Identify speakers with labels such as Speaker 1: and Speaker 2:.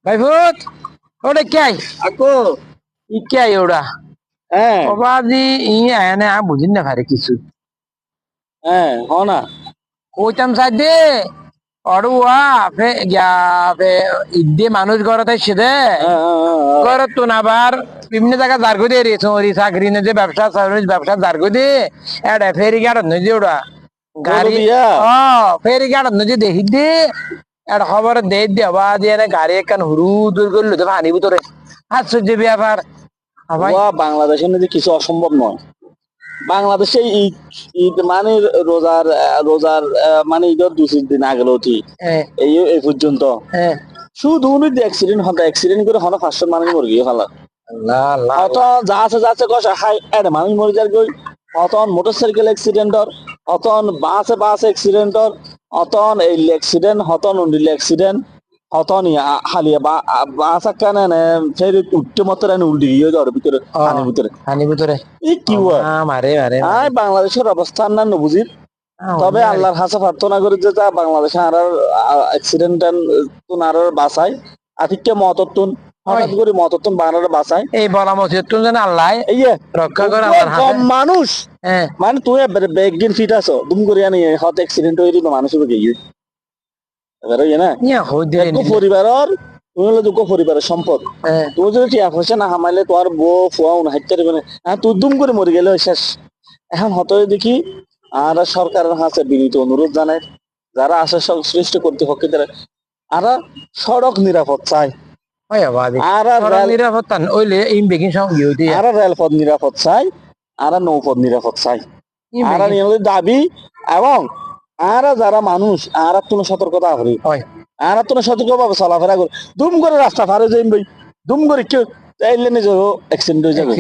Speaker 1: ভাই ভূত ওটা কে আই
Speaker 2: আকো
Speaker 1: ই কে আই ওটা
Speaker 2: হ্যাঁ
Speaker 1: বাবাজি ই আনে আ বুঝিন না ভারে কিছু
Speaker 2: হ্যাঁ হ না
Speaker 1: কইতাম সাইডে অড়ুয়া ফে গিয়া ফে ইদ্দে মানুষ গড়তে সেদে
Speaker 2: হ্যাঁ, হ্যাঁ, হ্যাঁ,
Speaker 1: গড়ত তো না আবার বিভিন্ন জায়গা জারগো দিয়ে রে সরি চাকরি নে যে ব্যবসা সার্ভিস ব্যবসা জারগো দিয়ে এডা ফেরি গাড়ত নই যে ওটা
Speaker 2: বলো
Speaker 1: গাড়ি
Speaker 2: দিয়া
Speaker 1: ও ফেরি গাড়ত নই যে দেখি দে এডা খবর দে দেবা দিয়ে না গাড়ি একখান হুরু দূর করলো তো পানি ভিতরে আশ্চর্য ব্যাপার ভাই
Speaker 2: ওয়া বাংলাদেশের মধ্যে কিছু অসম্ভব নয়। বাংলাদেশে ঈদ ঈদ মানে রোজার মানে ঈদের 2-3 দিন আগে অতি
Speaker 1: হ্যাঁ
Speaker 2: এই পর্যন্ত
Speaker 1: হ্যাঁ
Speaker 2: শুধু অ্যাক্সিডেন্ট হতো অ্যাক্সিডেন্ট করে হলো 500 মানুষ মরে গিয়ে ফেলা
Speaker 1: আল্লাহ আল্লাহ
Speaker 2: অত যা আছে কষা হাই এর মানুষ মরে যার গই অতন মোটরসাইকেল অ্যাক্সিডেন্টর অতন বাস অ্যাক্সিডেন্টর অতন এই অ্যাক্সিডেন্ট হতন উন্ডিল অ্যাক্সিডেন্ট হতন হালিয়া বাস কানে নে ফের উঠতে মতো রানি উল্টি গিয়ে যাওয়ার ভিতরে পানির ভিতরে
Speaker 1: পানি ভিতরে
Speaker 2: এই কি হয়
Speaker 1: মারে মারে
Speaker 2: আয় বাংলাদেশের অবস্থান না বুঝির তবে আল্লাহর হাসা প্রার্থনা করে যে যা বাংলাদেশে আর অ্যাক্সিডেন্ট আর বাসায় আতিককে মততুন হঠাৎ করে মততুন বানার বাসায়
Speaker 1: এই বলা মসজিদ তুমি জানো আল্লাহ
Speaker 2: এই যে
Speaker 1: রক্ষা করে আল্লাহর
Speaker 2: কম
Speaker 1: হাতে
Speaker 2: মানুষ
Speaker 1: হ্যাঁ
Speaker 2: মানে তুই বেগিন ফিট আছো দুম করে আনি হত অ্যাক্সিডেন্ট হয়ে দিল মানুষ হবে গিয়ে এবারে ইয়ে না
Speaker 1: ইয়া হই দে
Speaker 2: একটু পরিবারের তুমি হলো দুঃখ পরিবারের সম্পদ
Speaker 1: হ্যাঁ
Speaker 2: তুমি যদি টিয়া পয়সা না হামাইলে তোমার বউ ফুয়া হাইতে পারবে না তুই দুম করে মরে গেলে শেষ এখন হত দেখি আর সরকারের হাতে বিনীত অনুরোধ জানায় যারা আসে সংশ্লিষ্ট কর্তৃপক্ষ তারা আর সড়ক নিরাপদ চায়
Speaker 1: ওই বাবা
Speaker 2: আর
Speaker 1: নিরাপত্তা ওইলে ইম বেকিং সঙ্গে হইতে
Speaker 2: আর রেলপথ নিরাপদ চাই আর নৌপথ নিরাপদ চাই আর নিয়মিত দাবি এবং আর যারা মানুষ আর তুমি সতর্কতা করি
Speaker 1: হয়
Speaker 2: আর তুমি সতর্কভাবে চলাফেরা করি দুম করে রাস্তা পারে যাইম ভাই দুম করে কেউ চাইলে নিজেরও অ্যাক্সিডেন্ট হয়ে যাবে